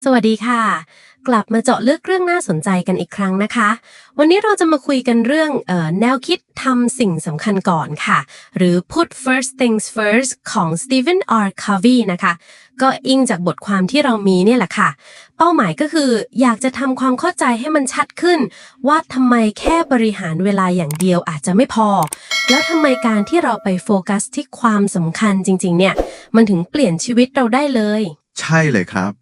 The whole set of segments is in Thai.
สวัสดีค่ะกลับมาเจาะลึกเรื่องน่าสนใจกันอีกครั้งนะคะวันนี้เราจะมาคุยกันเรื่องแนวคิดทำสิ่งสำคัญก่อนค่ะหรือ put first things first ของ Stephen R. Covey นะคะก็อิงจากบทความที่เรามีเนี่ยแหละค่ะเป้าหมายก็คืออยากจะทำความเข้าใจให้มันชัดขึ้นว่าทำไมแค่บริหารเวลาอย่างเดียวอาจจะไม่พอแล้วทำไมการที่เราไปโฟกัสที่ความสำคัญจริงๆเนี่ยมันถึงเปลี่ยนชีวิตเราได้เลยใช่เลยครับ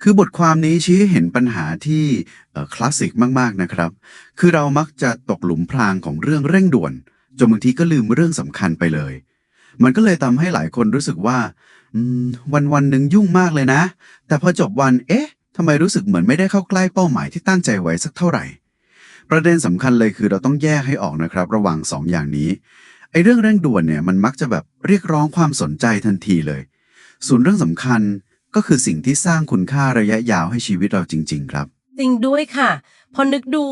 คือบทความนี้ชี้ให้เห็นปัญหาที่คลาสสิกมากๆนะครับคือเรามักจะตกหลุมพรางของเรื่องเร่งด่วนจนบางทีก็ลืมเรื่องสำคัญไปเลยมันก็เลยทำให้หลายคนรู้สึกว่าวันหนึ่งยุ่งมากเลยนะแต่พอจบวันทำไมรู้สึกเหมือนไม่ได้เข้าใกล้เป้าหมายที่ตั้งใจไว้สักเท่าไหร่ประเด็นสำคัญเลยคือเราต้องแยกให้ออกนะครับระหว่าง2 อย่างนี้ไอ้เรื่องเร่งด่วนเนี่ยมันมักจะแบบเรียกร้องความสนใจทันทีเลยส่วนเรื่องสำคัญก็คือสิ่งที่สร้างคุณค่าระยะยาวให้ชีวิตเราจริงๆครับจริงด้วยค่ะพอนึกดู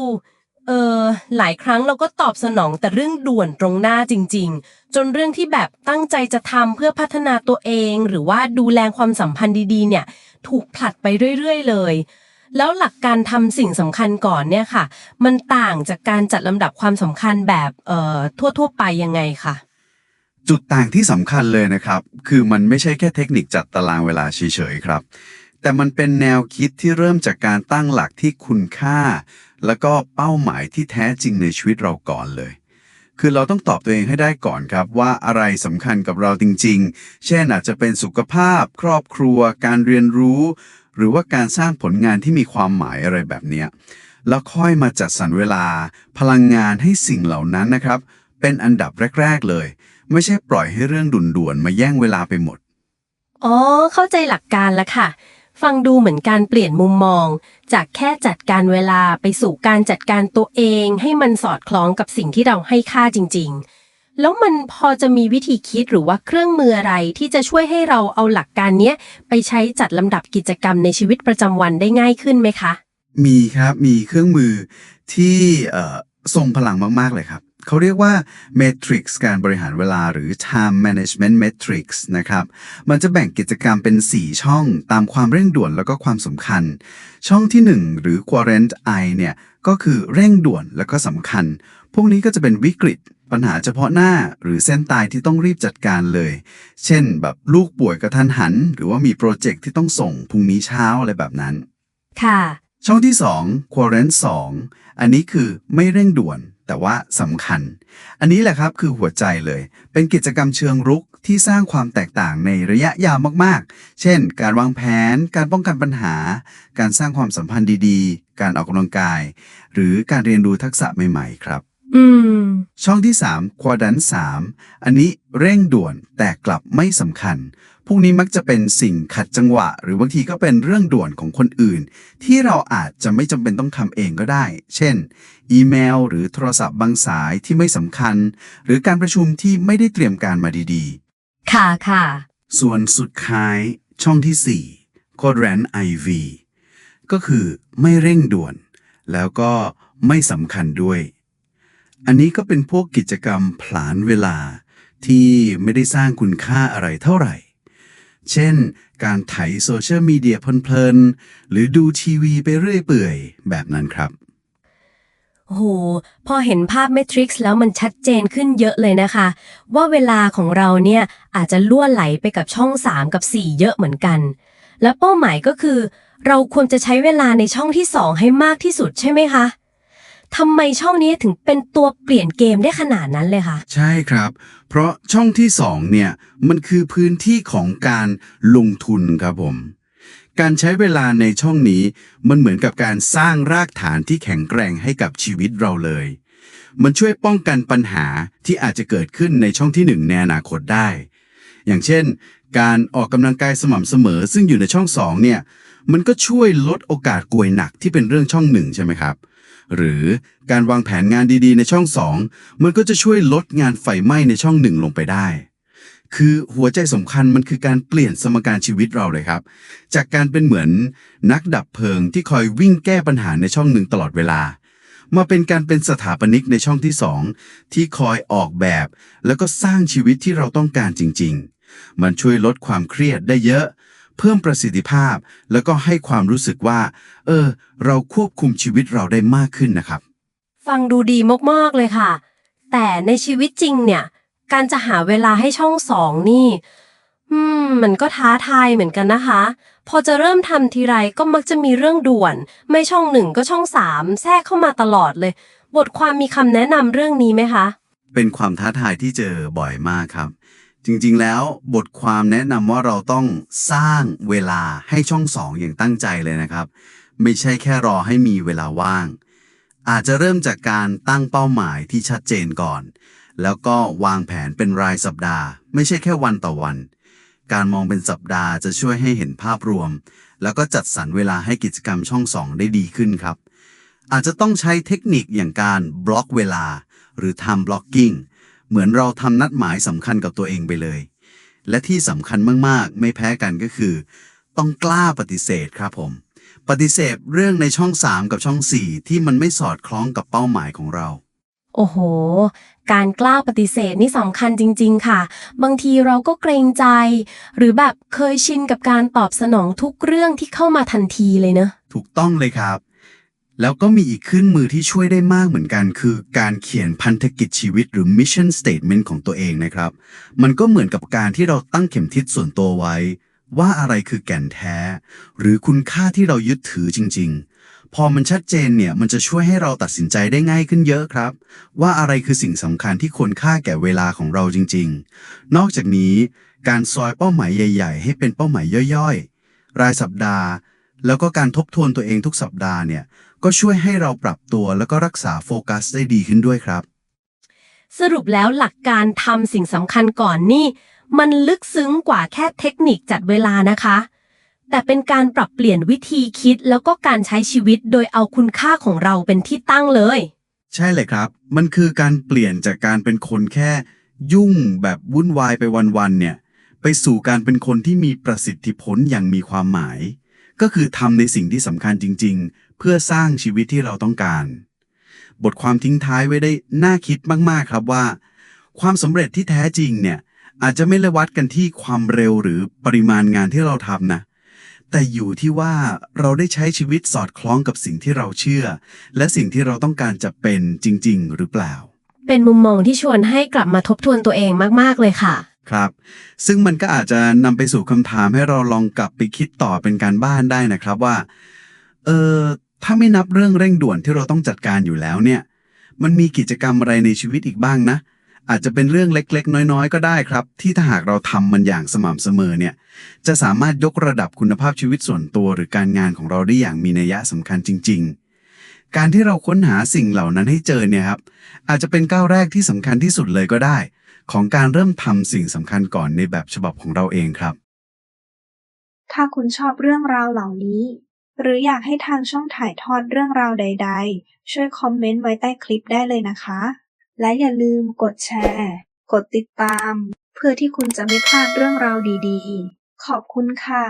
หลายครั้งเราก็ตอบสนองแต่เรื่องด่วนตรงหน้าจริงๆจนเรื่องที่แบบตั้งใจจะทำเพื่อพัฒนาตัวเองหรือว่าดูแลความสัมพันธ์ดีๆเนี่ยถูกผลัดไปเรื่อยๆเลยแล้วหลักการทำสิ่งสำคัญก่อนเนี่ยค่ะมันต่างจากการจัดลำดับความสำคัญแบบทั่วๆไปยังไงค่ะจุดต่างที่สำคัญเลยนะครับคือมันไม่ใช่แค่เทคนิคจัดตารางเวลาเฉยๆครับแต่มันเป็นแนวคิดที่เริ่มจากการตั้งหลักที่คุณค่าแล้วก็เป้าหมายที่แท้จริงในชีวิตเราก่อนเลยคือเราต้องตอบตัวเองให้ได้ก่อนครับว่าอะไรสำคัญกับเราจริงๆเช่นอาจจะเป็นสุขภาพครอบครัวการเรียนรู้หรือว่าการสร้างผลงานที่มีความหมายอะไรแบบนี้แล้วค่อยมาจัดสรรเวลาพลังงานให้สิ่งเหล่านั้นนะครับเป็นอันดับแรกๆเลยไม่ใช่ปล่อยให้เรื่องด่วนๆมาแย่งเวลาไปหมดอ๋อเข้าใจหลักการแล้วค่ะฟังดูเหมือนการเปลี่ยนมุมมองจากแค่จัดการเวลาไปสู่การจัดการตัวเองให้มันสอดคล้องกับสิ่งที่เราให้ค่าจริงๆแล้วมันพอจะมีวิธีคิดหรือว่าเครื่องมืออะไรที่จะช่วยให้เราเอาหลักการเนี้ยไปใช้จัดลำดับกิจกรรมในชีวิตประจำวันได้ง่ายขึ้นไหมคะมีครับมีเครื่องมือที่ทรงพลังมากๆเลยครับเขาเรียกว่า Matrix การบริหารเวลาหรือ Time Management Matrix นะครับมันจะแบ่งกิจกรรมเป็น4ช่องตามความเร่งด่วนแล้วก็ความสำคัญช่องที่1หรือ Quadrant I เนี่ยก็คือเร่งด่วนแล้วก็สำคัญพวกนี้ก็จะเป็นวิกฤตปัญหาเฉพาะหน้าหรือเส้นตายที่ต้องรีบจัดการเลยเช่นแบบลูกป่วยกระทันหันหรือว่ามีโปรเจกต์ที่ต้องส่งพรุ่งนี้เช้าอะไรแบบนั้นค่ะช่องที่2 Quadrant 2อันนี้คือไม่เร่งด่วนแต่ว่าสำคัญอันนี้แหละครับคือหัวใจเลยเป็นกิจกรรมเชิงรุกที่สร้างความแตกต่างในระยะยาวมากๆเช่นการวางแผนการป้องกันปัญหาการสร้างความสัมพันธ์ดีๆการออกกำลังกายหรือการเรียนรู้ทักษะใหม่ๆครับช่องที่3 Quadrant 3อันนี้เร่งด่วนแต่กลับไม่สำคัญพวกนี้มักจะเป็นสิ่งขัดจังหวะหรือบางทีก็เป็นเรื่องด่วนของคนอื่นที่เราอาจจะไม่จำเป็นต้องทำเองก็ได้เช่นอีเมลหรือโทรศัพท์บางสายที่ไม่สำคัญหรือการประชุมที่ไม่ได้เตรียมการมาดีๆค่ะค่ะส่วนสุดท้ายช่องที่4 Quadrant IV ก็คือไม่เร่งด่วนแล้วก็ไม่สำคัญด้วยอันนี้ก็เป็นพวกกิจกรรมผลาญเวลาที่ไม่ได้สร้างคุณค่าอะไรเท่าไหร่เช่นการไถโซเชียลมีเดียเพลินๆหรือดูทีวีไปเรื่อยเปื่อยแบบนั้นครับโอ้โหพอเห็นภาพเมทริกซ์แล้วมันชัดเจนขึ้นเยอะเลยนะคะว่าเวลาของเราเนี่ยอาจจะล่วไหลไปกับช่อง3กับ4เยอะเหมือนกันและเป้าหมายก็คือเราควรจะใช้เวลาในช่องที่2ให้มากที่สุดใช่ไหมคะทำไมช่องนี้ถึงเป็นตัวเปลี่ยนเกมได้ขนาดนั้นเลยคะใช่ครับเพราะช่องที่2เนี่ยมันคือพื้นที่ของการลงทุนครับผมการใช้เวลาในช่องนี้มันเหมือนกับการสร้างรากฐานที่แข็งแกร่งให้กับชีวิตเราเลยมันช่วยป้องกันปัญหาที่อาจจะเกิดขึ้นในช่องที่1ในอนาคตได้อย่างเช่นการออกกำลังกายสม่ำเสมอซึ่งอยู่ในช่อง2เนี่ยมันก็ช่วยลดโอกาสป่วยหนักที่เป็นเรื่องช่อง1ใช่ไหมครับหรือการวางแผนงานดีๆในช่อง2มันก็จะช่วยลดงานไฟไหม้ในช่อง1ลงไปได้คือหัวใจสำคัญมันคือการเปลี่ยนสมการชีวิตเราเลยครับจากการเป็นเหมือนนักดับเพลิงที่คอยวิ่งแก้ปัญหาในช่อง1ตลอดเวลามาเป็นการเป็นสถาปนิกในช่องที่2ที่คอยออกแบบแล้วก็สร้างชีวิตที่เราต้องการจริงๆมันช่วยลดความเครียดได้เยอะ เพิ่มประสิทธิภาพแล้วก็ให้ความรู้สึกว่าเราควบคุมชีวิตเราได้มากขึ้นนะครับ ฟังดูดีมากๆเลยค่ะ แต่ในชีวิตจริงเนี่ย การจะหาเวลาให้ช่องสองนี่มันก็ท้าทายเหมือนกันนะคะ พอจะเริ่มทำทีไรก็มักจะมีเรื่องด่วน ไม่ช่องหนึ่งก็ช่องสามแทรกเข้ามาตลอดเลย บทความมีคำแนะนำเรื่องนี้ไหมคะ เป็นความท้าทายที่เจอบ่อยมากครับ จริงๆ แล้วบทความแนะนำว่าเราต้องสร้างเวลาให้ช่องสองอย่างตั้งใจเลยนะครับ ไม่ใช่แค่รอให้มีเวลาว่าง อาจจะเริ่มจากการตั้งเป้าหมายที่ชัดเจนก่อน แล้วก็วางแผนเป็นรายสัปดาห์ ไม่ใช่แค่วันต่อวัน การมองเป็นสัปดาห์จะช่วยให้เห็นภาพรวม แล้วก็จัดสรรเวลาให้กิจกรรมช่องสองได้ดีขึ้นครับ อาจจะต้องใช้เทคนิคอย่างการบล็อกเวลาหรือ time blocking เหมือนเราทำนัดหมายสำคัญกับตัวเองไปเลย และที่สำคัญมากๆไม่แพ้กันก็คือ ต้องกล้าปฏิเสธครับผม ปฏิเสธเรื่องในช่อง 3 กับช่อง 4 ที่มันไม่สอดคล้องกับเป้าหมายของเรา โอ้โห การกล้าปฏิเสธนี่สำคัญจริงๆค่ะ บางทีเราก็เกรงใจ หรือแบบเคยชินกับการตอบสนองทุกเรื่องที่เข้ามาทันทีเลยเนอะ ถูกต้องเลยครับ แล้วก็มีอีกเครื่องมือที่ช่วยได้มากเหมือนกัน คือการเขียนพันธกิจชีวิตหรือ mission statement ของตัวเองนะครับ มันก็เหมือนกับการที่เราตั้งเข็มทิศส่วนตัวไว้ ว่าอะไรคือแก่นแท้ หรือคุณค่าที่เรายึดถือจริงๆ พอมันชัดเจนเนี่ยมันจะช่วยให้เราตัดสินใจได้ง่ายขึ้นเยอะครับ ว่าอะไรคือสิ่งสำคัญที่ควรค่าแก่เวลาของเราจริงๆ นอกจากนี้การซอยเป้าหมายใหญ่ๆให้เป็นเป้าหมายย่อยๆรายสัปดาห์ แล้วก็การทบทวนตัวเองทุกสัปดาห์เนี่ยก็ช่วยให้เราปรับตัวแล้วก็รักษาโฟกัสได้ดีขึ้นด้วยครับ สรุปแล้วหลักการทำสิ่งสำคัญก่อนนี่ มันลึกซึ้งกว่าแค่เทคนิคจัดเวลานะคะ แต่เป็นการปรับเปลี่ยนวิธีคิดแล้วก็การใช้ชีวิตโดยเอาคุณค่าของเราเป็นที่ตั้งเลย ใช่เลยครับ มันคือการเปลี่ยนจากการเป็นคนแค่ยุ่งแบบวุ่นวายไปวันๆเนี่ยไปสู่การเป็นคนที่มีประสิทธิผลอย่างมีความหมาย ก็คือทำในสิ่งที่สำคัญจริงๆ เพื่อสร้างชีวิตที่เราต้องการ บทความทิ้งท้ายไว้ได้น่าคิดมากๆครับว่า ความสำเร็จที่แท้จริงเนี่ยอาจจะไม่ได้วัดกันที่ความเร็วหรือปริมาณงานที่เราทำนะ แต่อยู่ที่ว่าเราได้ใช้ชีวิตสอดคล้องกับสิ่งที่เราเชื่อ และสิ่งที่เราต้องการจะเป็นจริงๆ หรือเปล่า เป็นมุมมองที่ชวนให้กลับมาทบทวนตัวเองมากๆเลยค่ะ ครับ ซึ่งมันก็อาจจะนำไปสู่คำถามให้เราลองกลับไปคิดต่อเป็นการบ้านได้นะครับว่า ถ้าไม่นับเรื่องเร่งด่วนที่เราต้องจัดการอยู่แล้วเนี่ย มันมีกิจกรรมอะไรในชีวิตอีกบ้างนะ อาจจะเป็นเรื่องเล็กๆ น้อยๆ ก็ได้ครับ ที่ถ้าหากเราทำมันอย่างสม่ำเสมอเนี่ย จะสามารถยกระดับคุณภาพชีวิตส่วนตัวหรือการงานของเราได้อย่างมีนัยสำคัญจริงๆ การที่เราค้นหาสิ่งเหล่านั้นให้เจอเนี่ยครับ อาจจะเป็นก้าวแรกที่สำคัญที่สุดเลยก็ได้ ของการเริ่มทำสิ่งสำคัญก่อนในแบบฉบับของเราเองครับ ถ้าคุณชอบเรื่องราวเหล่านี้ หรืออยากให้ทางช่องถ่ายทอดเรื่องราวใดๆ ช่วยคอมเมนต์ไว้ใต้คลิปได้เลยนะคะ และอย่าลืมกดแชร์ กดติดตาม เพื่อที่คุณจะไม่พลาดเรื่องราวดีๆ ขอบคุณค่ะ